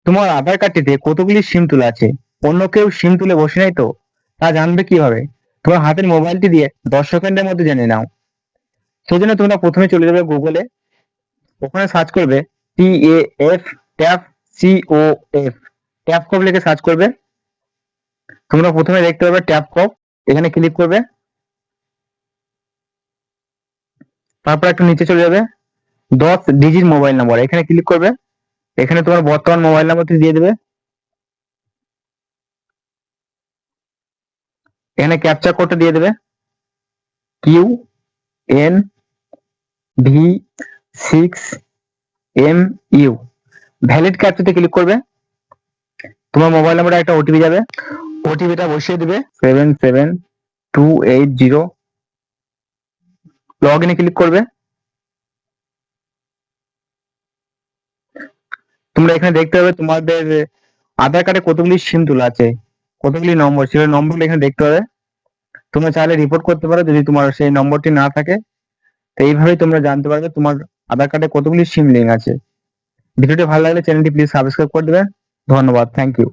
তোমার আধার কার্ডটিতে কতগুলি সিম তোলা আছে? অন্য কেউ সিম তুলে বসে নাই তো? তা জানবে কিভাবে? তোমার হাতের মোবাইলটি দিয়ে 10 সেকেন্ডের মধ্যে জেনে নাও। সেজন্য তোমরা প্রথমে চলে যাবে গুগলে, ওখানে সার্চ করবে TAF, ট্যাপ, COF, ট্যাপ কপ লিখে সার্চ করবে। তোমরা প্রথমে দেখতে পাবে ট্যাপ কপ, এখানে ক্লিক করবে। তারপর একটু নিচে চলে যাবে, 10 ডিজিট মোবাইল নাম্বার, এখানে ক্লিক করবে। এখানে তোমার বর্তমান মোবাইল নাম্বারটি দিয়ে দেবে। এখানে ক্যাপচা কোডটা দিয়ে দেবে, QNV6MU। ভ্যালিড ক্যাপচাতে ক্লিক করবে। তোমার মোবাইল নাম্বারে একটা ওটিপি যাবে, ওটিপিটা বসিয়ে দিবে 77280। লগ ইনে ক্লিক করবে। তোমরা এখানে দেখতে পাবে তোমাদের আধার কার্ডে কতগুলি সিম তোলা আছে, কতগুলি নম্বর, সেই নম্বরগুলো এখানে দেখতে পাবে। তোমরা চাইলে রিপোর্ট করতে পারো যদি তোমার সেই নম্বরটি না থাকে। তো এইভাবেই তোমরা জানতে পারবে তোমার আধার কার্ডে কতগুলি সিম লিঙ্ক আছে। ভিডিওটি ভালো লাগলে চ্যানেলটি প্লিজ সাবস্ক্রাইব করে দেবে। ধন্যবাদ, থ্যাংক ইউ।